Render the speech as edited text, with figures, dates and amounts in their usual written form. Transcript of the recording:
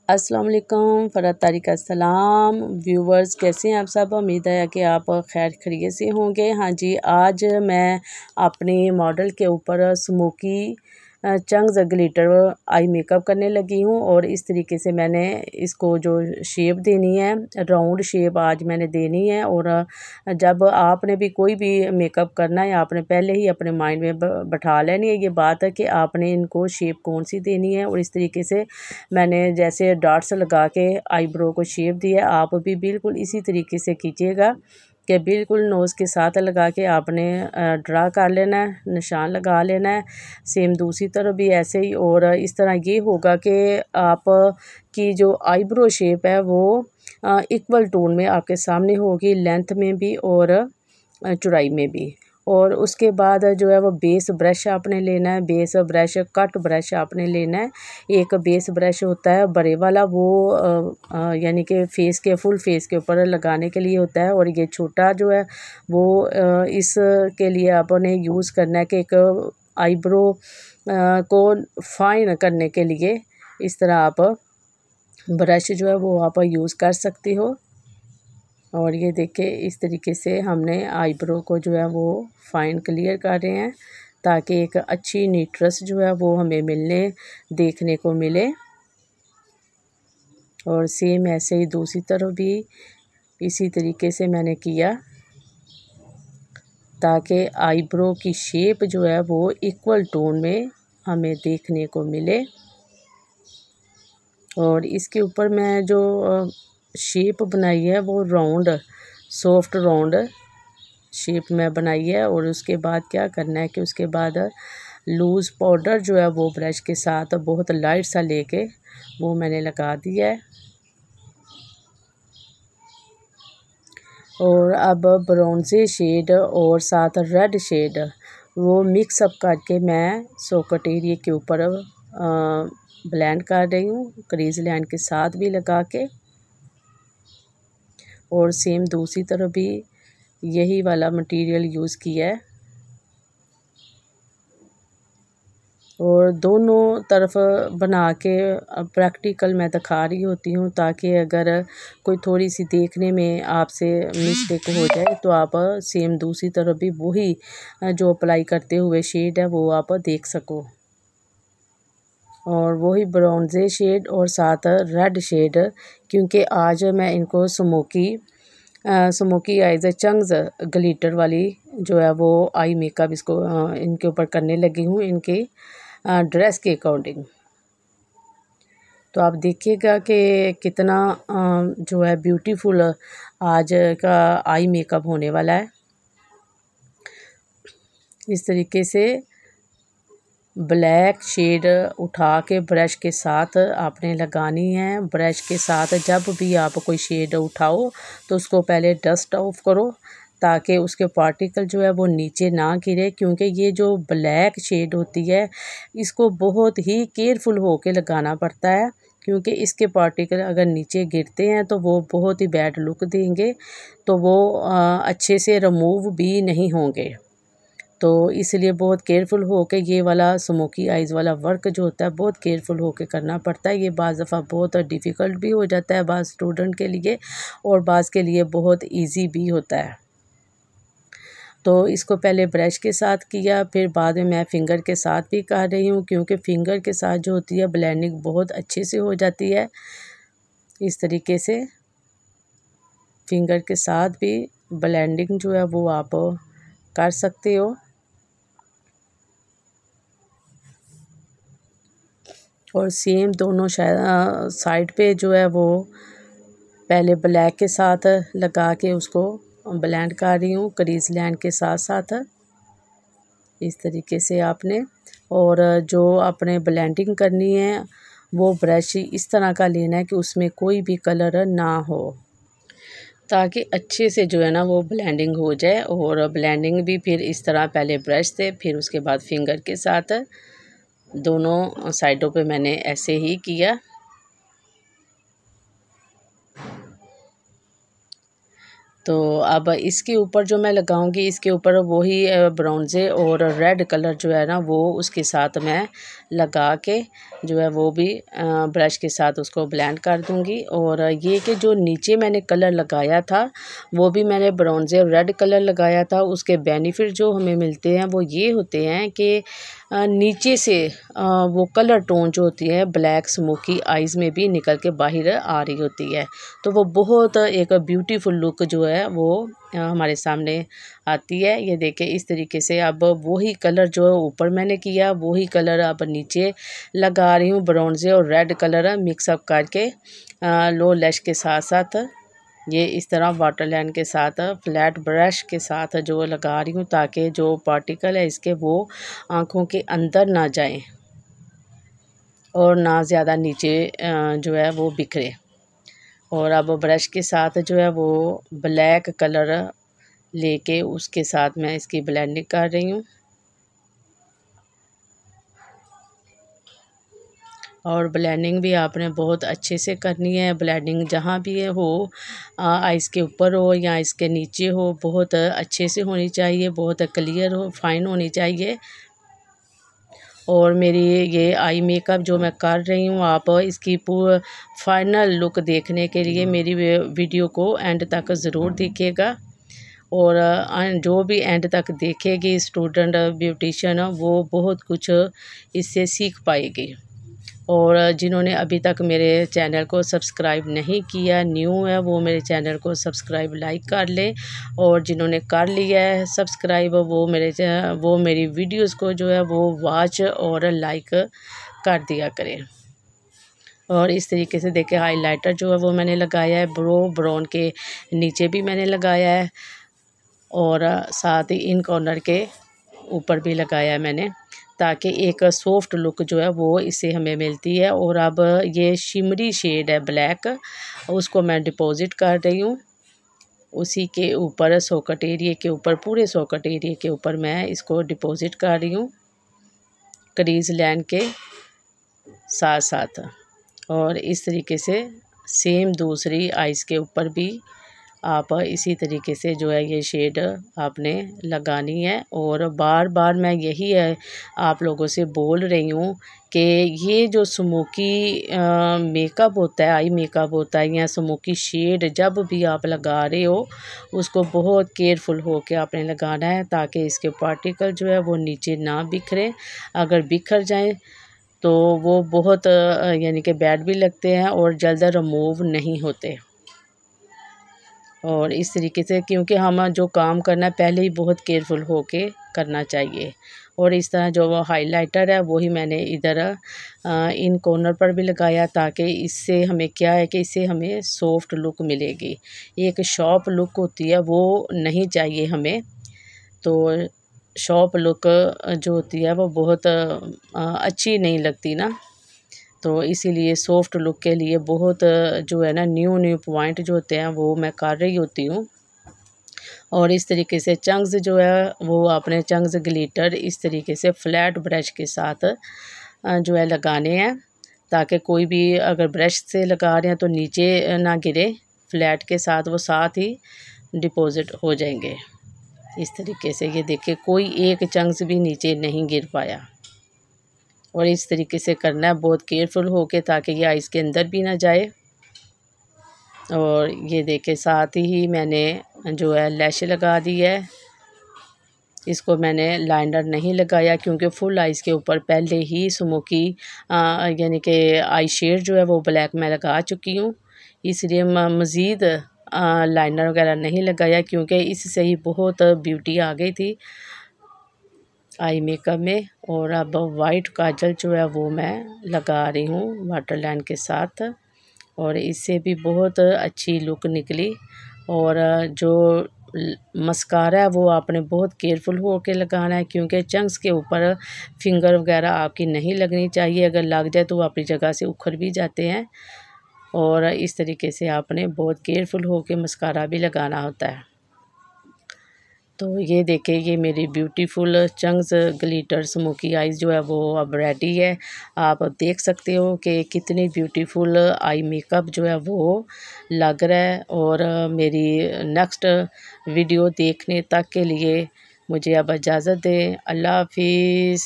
अस्सलाम वालेकुम फ़रहत तारिक अस्सलाम व्यूवर्स, कैसे हैं आप सब। उम्मीद है कि आप खैर खैरियत से होंगे। हाँ जी, आज मैं अपने मॉडल के ऊपर स्मोकी चंग्स ग्लिटर आई मेकअप करने लगी हूँ और इस तरीके से मैंने इसको जो शेप देनी है, राउंड शेप आज मैंने देनी है। और जब आपने भी कोई भी मेकअप करना है, आपने पहले ही अपने माइंड में बैठा लेनी है ये बात है कि आपने इनको शेप कौन सी देनी है। और इस तरीके से मैंने जैसे डॉट्स लगा के आईब्रो को शेप दिया, आप भी बिल्कुल इसी तरीके से कीजिएगा कि बिल्कुल नोज़ के साथ लगा के आपने ड्रा कर लेना है, निशान लगा लेना है। सेम दूसरी तरफ भी ऐसे ही। और इस तरह ये होगा कि आप की जो आईब्रो शेप है वो इक्वल टोन में आपके सामने होगी, लेंथ में भी और चौड़ाई में भी। और उसके बाद जो है वो बेस ब्रश आपने लेना है, बेस ब्रश कट ब्रश आपने लेना है। एक बेस ब्रश होता है बड़े वाला, वो यानी कि फेस के फुल फेस के ऊपर लगाने के लिए होता है। और ये छोटा जो है वो इसके लिए आपने यूज़ करना है कि एक आईब्रो को फाइन करने के लिए इस तरह आप ब्रश जो है वो आप यूज़ कर सकती हो। और ये देखिए इस तरीके से हमने आईब्रो को जो है वो फाइन क्लियर कर रहे हैं ताकि एक अच्छी नीटनेस जो है वो हमें देखने को मिले। और सेम ऐसे ही दूसरी तरफ भी इसी तरीके से मैंने किया ताकि आईब्रो की शेप जो है वो इक्वल टोन में हमें देखने को मिले। और इसके ऊपर मैं जो शेप बनाई है वो राउंड, सॉफ्ट राउंड शेप में बनाई है। और उसके बाद क्या करना है कि उसके बाद लूज़ पाउडर जो है वो ब्रश के साथ बहुत लाइट सा लेके वो मैंने लगा दिया है। और अब ब्रोंज़ी शेड और साथ रेड शेड वो मिक्स अप करके मैं सॉकेट एरिया के ऊपर ब्लेंड कर रही हूँ, क्रीज लाइन के साथ भी लगा के। और सेम दूसरी तरफ भी यही वाला मटेरियल यूज़ किया है। और दोनों तरफ बना के प्रैक्टिकल मैं दिखा रही होती हूँ ताकि अगर कोई थोड़ी सी देखने में आपसे मिस्टेक हो जाए तो आप सेम दूसरी तरफ भी वही जो अप्लाई करते हुए शेड है वो आप देख सको। और वही ब्रोंज़े शेड और साथ रेड शेड, क्योंकि आज मैं इनको स्मोकी आइज चंग्स ग्लिटर वाली जो है वो आई मेकअप इसको इनके ऊपर करने लगी हूँ, इनके ड्रेस के अकॉर्डिंग। तो आप देखिएगा कि कितना जो है ब्यूटीफुल आज का आई मेकअप होने वाला है। इस तरीके से ब्लैक शेड उठा के ब्रश के साथ आपने लगानी है। ब्रश के साथ जब भी आप कोई शेड उठाओ तो उसको पहले डस्ट ऑफ करो ताकि उसके पार्टिकल जो है वो नीचे ना गिरे, क्योंकि ये जो ब्लैक शेड होती है इसको बहुत ही केयरफुल होके लगाना पड़ता है, क्योंकि इसके पार्टिकल अगर नीचे गिरते हैं तो वो बहुत ही बैड लुक देंगे, तो वो अच्छे से रिमूव भी नहीं होंगे। तो इसलिए बहुत केयरफुल हो के ये वाला स्मोकी आइज़ वाला वर्क जो होता है बहुत केयरफुल हो के करना पड़ता है। ये बाज़ दफ़ा बहुत डिफ़िकल्ट भी हो जाता है बाज़ स्टूडेंट के लिए और बाज़ के लिए बहुत इजी भी होता है। तो इसको पहले ब्रश के साथ किया, फिर बाद में मैं फ़िंगर के साथ भी कर रही हूँ, क्योंकि फ़िंगर के साथ जो होती है ब्लेंडिंग बहुत अच्छे से हो जाती है। इस तरीके से फ़िंगर के साथ भी ब्लेंडिंग जो है वो आप कर सकते हो। और सेम दोनों साइड पे जो है वो पहले ब्लैक के साथ लगा के उसको ब्लेंड कर रही हूँ क्रीज लाइन के साथ साथ, इस तरीके से आपने। और जो आपने ब्लेंडिंग करनी है वो ब्रश इस तरह का लेना है कि उसमें कोई भी कलर ना हो, ताकि अच्छे से जो है ना वो ब्लेंडिंग हो जाए। और ब्लेंडिंग भी फिर इस तरह पहले ब्रश से फिर उसके बाद फिंगर के साथ दोनों साइडों पे मैंने ऐसे ही किया। तो अब इसके ऊपर जो मैं लगाऊंगी, इसके ऊपर वही ब्राउनजे और रेड कलर जो है ना वो उसके साथ मैं लगा के जो है वो भी ब्रश के साथ उसको ब्लेंड कर दूंगी। और ये कि जो नीचे मैंने कलर लगाया था वो भी मैंने ब्राउनजे और रेड कलर लगाया था। उसके बेनिफिट जो हमें मिलते हैं वो ये होते हैं कि नीचे से वो कलर टोन जो होती है ब्लैक स्मोकी आइज़ में भी निकल के बाहर आ रही होती है। तो वो बहुत एक ब्यूटीफुल लुक जो है वो हमारे सामने आती है। ये देखें इस तरीके से अब वही कलर जो ऊपर मैंने किया वही कलर अब नीचे लगा रही हूँ। ब्राउनजे और रेड कलर मिक्सअप करके लो लैश के साथ साथ ये इस तरह वाटर लाइन के साथ फ्लैट ब्रश के साथ जो लगा रही हूँ, ताकि जो पार्टिकल है इसके वो आँखों के अंदर ना जाए और ना ज़्यादा नीचे जो है वो बिखरे। और अब ब्रश के साथ जो है वो ब्लैक कलर लेके उसके साथ मैं इसकी ब्लेंडिंग कर रही हूँ। और ब्लेंडिंग भी आपने बहुत अच्छे से करनी है। ब्लेंडिंग जहाँ भी हो आइस के ऊपर हो या इसके नीचे हो, बहुत अच्छे से होनी चाहिए, बहुत क्लियर हो, फाइन होनी चाहिए। और मेरी ये आई मेकअप जो मैं कर रही हूँ, आप इसकी पूरा फाइनल लुक देखने के लिए मेरी वीडियो को एंड तक ज़रूर देखिएगा। और जो भी एंड तक देखेगी स्टूडेंट ब्यूटिशियन वो बहुत कुछ इससे सीख पाएगी। और जिन्होंने अभी तक मेरे चैनल को सब्सक्राइब नहीं किया, न्यू है, वो मेरे चैनल को सब्सक्राइब लाइक कर ले। और जिन्होंने कर लिया है सब्सक्राइब वो मेरी वीडियोस को जो है वो वॉच और लाइक कर दिया करें। और इस तरीके से देखिए हाइलाइटर जो है वो मैंने लगाया है, ब्राउन के नीचे भी मैंने लगाया है और साथ ही इन कॉर्नर के ऊपर भी लगाया है मैंने, ताकि एक सॉफ्ट लुक जो है वो इससे हमें मिलती है। और अब ये शिमरी शेड है ब्लैक, उसको मैं डिपॉजिट कर रही हूँ उसी के ऊपर, सॉकेट एरिया के ऊपर, पूरे सॉकेट एरिया के ऊपर मैं इसको डिपॉजिट कर रही हूँ क्रीज लाइन के साथ साथ। और इस तरीके से सेम दूसरी आइज़ के ऊपर भी आप इसी तरीके से जो है ये शेड आपने लगानी है। और बार बार मैं यही है आप लोगों से बोल रही हूँ कि ये जो स्मोकी मेकअप होता है, आई मेकअप होता है या स्मोकी शेड जब भी आप लगा रहे हो उसको बहुत केयरफुल हो के आपने लगाना है, ताकि इसके पार्टिकल जो है वो नीचे ना बिखरे। अगर बिखर जाए तो वो बहुत यानी कि बैड भी लगते हैं और जल्द रिमूव नहीं होते। और इस तरीके से क्योंकि हम जो काम करना है पहले ही बहुत केयरफुल हो के करना चाहिए। और इस तरह जो वो हाइलाइटर है वही मैंने इधर इन कॉर्नर पर भी लगाया, ताकि इससे हमें क्या है कि इससे हमें सॉफ्ट लुक मिलेगी। एक शॉप लुक होती है वो नहीं चाहिए हमें, तो शॉप लुक जो होती है वो बहुत अच्छी नहीं लगती ना। तो इसीलिए सॉफ्ट लुक के लिए बहुत जो है ना न्यू पॉइंट जो होते हैं वो मैं कर रही होती हूँ। और इस तरीके से चंक्स जो है वो आपने चंक्स ग्लिटर इस तरीके से फ्लैट ब्रश के साथ जो है लगाने हैं, ताकि कोई भी अगर ब्रश से लगा रहे हैं तो नीचे ना गिरे, फ्लैट के साथ वो साथ ही डिपॉजिट हो जाएंगे। इस तरीके से ये देखिए कोई एक चंक्स भी नीचे नहीं गिर पाया। और इस तरीके से करना है बहुत केयरफुल हो के, ताकि ये आइस के अंदर भी ना जाए। और ये देखे साथ ही मैंने जो है लैश लगा दी है। इसको मैंने लाइनर नहीं लगाया क्योंकि फुल आइस के ऊपर पहले ही स्मोकी यानी कि आई शेड जो है वो ब्लैक मैं लगा चुकी हूँ, इसलिए मज़ीद लाइनर वगैरह नहीं लगाया, क्योंकि इससे ही बहुत ब्यूटी आ गई थी आई मेकअप में। और अब वाइट काजल जो है वो मैं लगा रही हूँ वाटर लाइन के साथ, और इससे भी बहुत अच्छी लुक निकली। और जो मस्कारा है वो आपने बहुत केयरफुल हो के लगाना है, क्योंकि चंक्स के ऊपर फिंगर वगैरह आपकी नहीं लगनी चाहिए, अगर लग जाए तो वो अपनी जगह से उखड़ भी जाते हैं। और इस तरीके से आपने बहुत केयरफुल हो के मस्कारा भी लगाना होता है। तो ये देखें, ये मेरी ब्यूटीफुल चंग्स ग्लिटर स्मोकी आईज़ जो है वो अब रेडी है। आप देख सकते हो कि कितनी ब्यूटीफुल आई मेकअप जो है वो लग रहा है। और मेरी नेक्स्ट वीडियो देखने तक के लिए मुझे अब इजाज़त दें। अल्लाह हाफिज़।